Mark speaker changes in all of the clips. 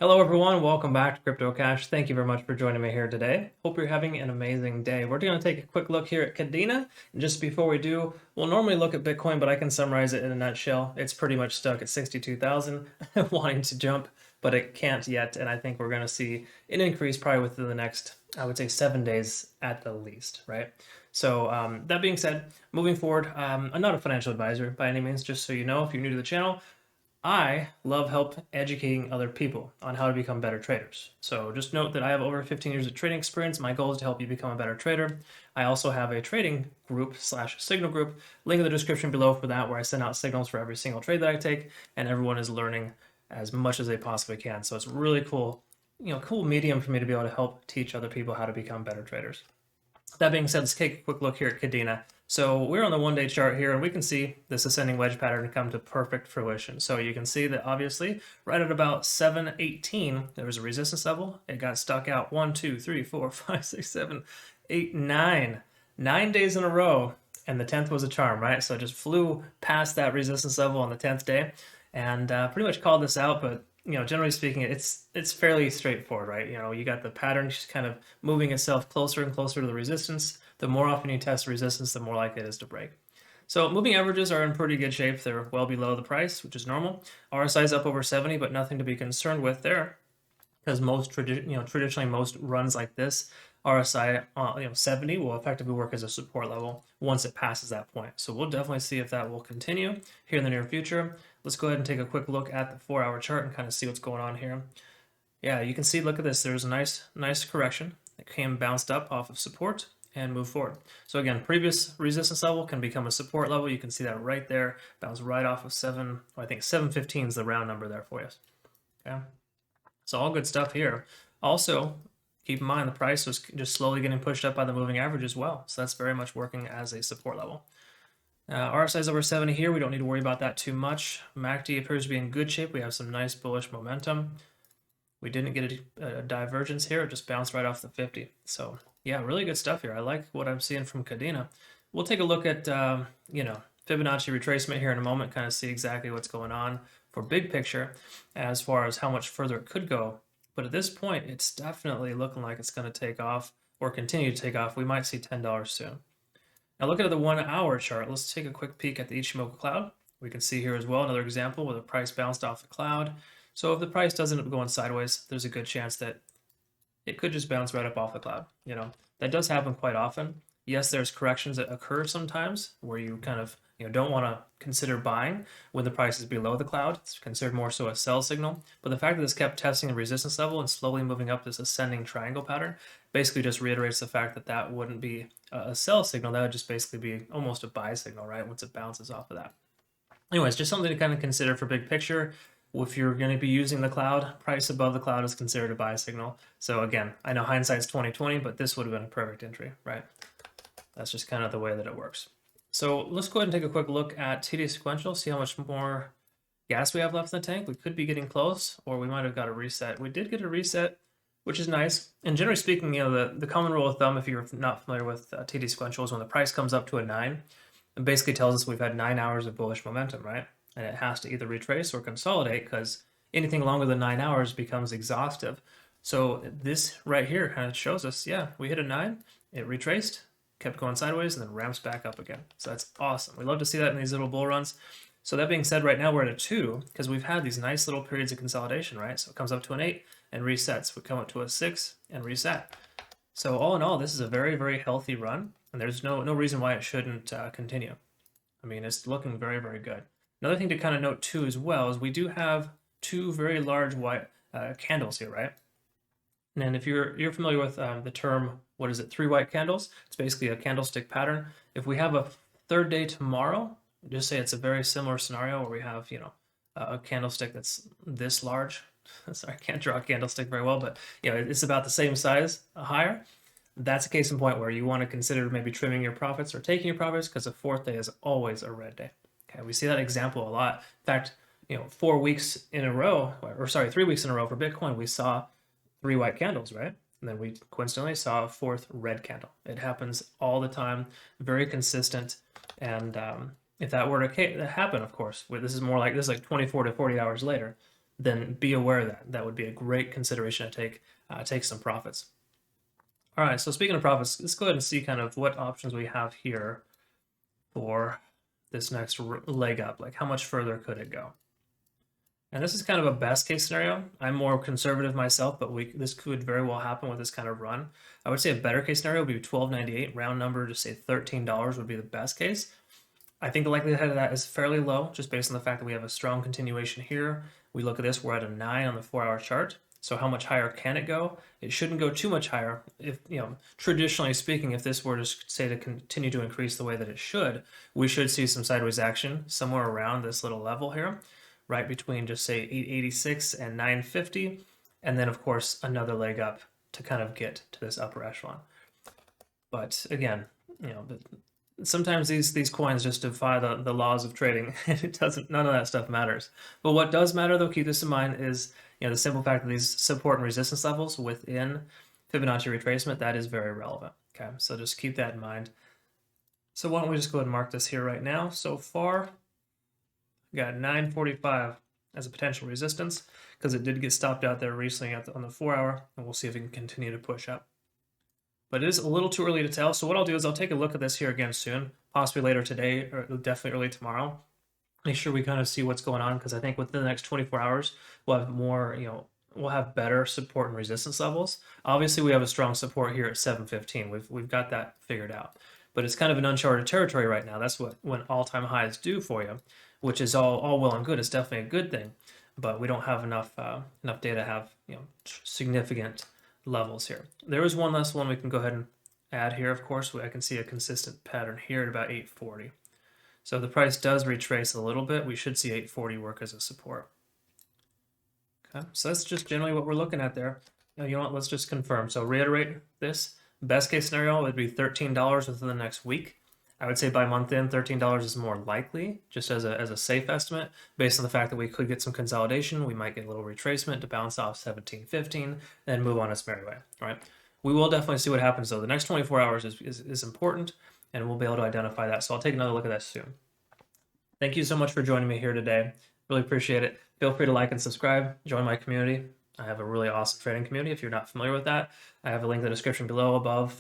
Speaker 1: Hello everyone, welcome back to CryptoCache. Thank you very much for joining me here today. Hope you're having an amazing day. We're going to take a quick look here at Kadena. And just before we do, we'll normally look at Bitcoin, but I can summarize it in a nutshell. It's pretty much stuck at 62,000, wanting to jump, but it can't yet. And I think we're going to see an increase probably within the next, I would say 7 days at the least, right? So that being said, moving forward, I'm not a financial advisor by any means, just so you know, if you're new to the channel. I love help educating other people on how to become better traders. So just note that I have over 15 years of trading experience. My goal is to help you become a better trader. I also have a trading group / signal group, link in the description below for that, where I send out signals for every single trade that I take, and everyone is learning as much as they possibly can. So it's really cool, cool medium for me to be able to help teach other people how to become better traders. That being said, let's take a quick look here at Kadena. So we're on the 1 day chart here, and we can see this ascending wedge pattern come to perfect fruition. So you can see that obviously right at about 718, there was a resistance level. It got stuck out 1, 2, 3, 4, 5, 6, 7, 8, 9. 9 days in a row, and the 10th was a charm, right? So it just flew past that resistance level on the 10th day, and pretty much called this out, but generally speaking, it's fairly straightforward, right? You got the pattern just kind of moving itself closer and closer to the resistance. The more often you test resistance, the more likely it is to break. So moving averages are in pretty good shape. They're well below the price, which is normal. RSI is up over 70, but nothing to be concerned with there, because traditionally most runs like this, RSI 70 will effectively work as a support level once it passes that point. So we'll definitely see if that will continue here in the near future. Let's go ahead and take a quick look at the 4-hour chart and kind of see what's going on here. Yeah, you can see, look at this. There's a nice correction. It came bounced up off of support and move forward. So again, previous resistance level can become a support level. You can see that right there, bounce right off of 715 is the round number there for you. Okay, so all good stuff here. Also, keep in mind the price was just slowly getting pushed up by the moving average as well. So that's very much working as a support level. RSI is over 70 here. We don't need to worry about that too much. MACD appears to be in good shape. We have some nice bullish momentum. We didn't get a divergence here. It just bounced right off the 50. So yeah, really good stuff here. I like what I'm seeing from Kadena. We'll take a look at, Fibonacci retracement here in a moment, kind of see exactly what's going on for big picture as far as how much further it could go. But at this point, it's definitely looking like it's going to take off or continue to take off. We might see $10 soon. Now looking at the 1-hour chart, let's take a quick peek at the Ichimoku cloud. We can see here as well another example where the price bounced off the cloud. So if the price doesn't end up going sideways, there's a good chance that it could just bounce right up off the cloud. That does happen quite often. Yes, there's corrections that occur sometimes where you kind of don't want to consider buying when the price is below the cloud. It's considered more so a sell signal. But the fact that this kept testing the resistance level and slowly moving up this ascending triangle pattern basically just reiterates the fact that that wouldn't be a sell signal. That would just basically be almost a buy signal, right? Once it bounces off of that. Anyways, just something to kind of consider for big picture. If you're going to be using the cloud, price above the cloud is considered a buy signal. So again, I know hindsight's 2020, but this would have been a perfect entry, right? That's just kind of the way that it works. So let's go ahead and take a quick look at TD sequential, see how much more gas we have left in the tank. We could be getting close, or we might have got a reset. We did get a reset, which is nice. And generally speaking, the common rule of thumb, if you're not familiar with TD sequential, is when the price comes up to a 9, it basically tells us we've had 9 hours of bullish momentum, right? And it has to either retrace or consolidate, because anything longer than 9 hours becomes exhaustive. So this right here kind of shows us, yeah, we hit a 9, it retraced, kept going sideways, and then ramps back up again. So that's awesome. We love to see that in these little bull runs. So that being said, right now we're at a 2 because we've had these nice little periods of consolidation, right? So it comes up to an 8 and resets. We come up to a 6 and reset. So all in all, this is a very, very healthy run, and there's no reason why it shouldn't continue. I mean, it's looking very, very good. Another thing to kind of note too as well is we do have 2 very large white candles here, right? And if you're familiar with the term, what is it, 3 white candles? It's basically a candlestick pattern. If we have a 3rd day tomorrow, just say it's a very similar scenario where we have, a candlestick that's this large. Sorry, I can't draw a candlestick very well, but it's about the same size, higher. That's a case in point where you want to consider maybe trimming your profits or taking your profits, because the 4th day is always a red day. Okay, we see that example a lot. In fact, 4 weeks in a row, or sorry, 3 weeks in a row for Bitcoin, we saw 3 white candles, right? And then we coincidentally saw a 4th red candle. It happens all the time, very consistent. And if that were to happen, of course, this is like 24 to 40 hours later, then be aware of that. That would be a great consideration to take some profits. All right, so speaking of profits, let's go ahead and see kind of what options we have here for this next leg up. Like how much further could it go? And this is kind of a best case scenario. I'm more conservative myself, but this could very well happen with this kind of run. I would say a better case scenario would be $12.98, round number, just say $13 would be the best case. I think the likelihood of that is fairly low, just based on the fact that we have a strong continuation here. We look at this, we're at a 9 on the 4-hour chart. So how much higher can it go? It shouldn't go too much higher. If, traditionally speaking, if this were to say to continue to increase the way that it should, we should see some sideways action somewhere around this little level here, right between just say 886 and 950, and then of course another leg up to kind of get to this upper echelon. But again, sometimes these coins just defy the laws of trading, and none of that stuff matters. But what does matter, though, keep this in mind, is the simple fact that these support and resistance levels within Fibonacci retracement, that is very relevant. Okay, so just keep that in mind. So why don't we just go ahead and mark this here right now? So far, we got 945 as a potential resistance, because it did get stopped out there recently on the 4-hour, and we'll see if it can continue to push up. But it is a little too early to tell. So what I'll do is I'll take a look at this here again soon, possibly later today, or definitely early tomorrow. Make sure we kind of see what's going on, because I think within the next 24 hours, we'll have more, we'll have better support and resistance levels. Obviously, we have a strong support here at 715. We've got that figured out. But it's kind of an uncharted territory right now. That's when all-time highs do for you, which is all well and good. It's definitely a good thing, but we don't have enough data to have significant levels here. There is one last one we can go ahead and add here. Of course, I can see a consistent pattern here at about 840. So if the price does retrace a little bit, we should see 840 work as a support. Okay, so that's just generally what we're looking at there. Now, you know what? Let's just confirm. So reiterate this. Best case scenario would be $13 within the next week. I would say by month end, $13 is more likely, just as a safe estimate, based on the fact that we could get some consolidation. We might get a little retracement to bounce off 17.15, then move on its merry way. All right. We will definitely see what happens, though. The next 24 hours is important, and we'll be able to identify that. So I'll take another look at that soon. Thank you so much for joining me here today. Really appreciate it. Feel free to like and subscribe. Join my community. I have a really awesome trading community. If you're not familiar with that, I have a link in the description below, above.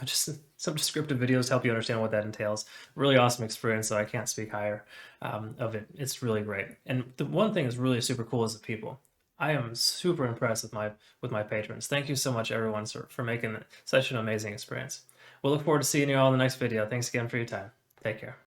Speaker 1: Just some descriptive videos to help you understand what that entails. Really awesome experience, so I can't speak higher of it. It's really great. And the one thing that's really super cool is the people. I am super impressed with my patrons. Thank you so much, everyone, for making it such an amazing experience. We'll look forward to seeing you all in the next video. Thanks again for your time. Take care.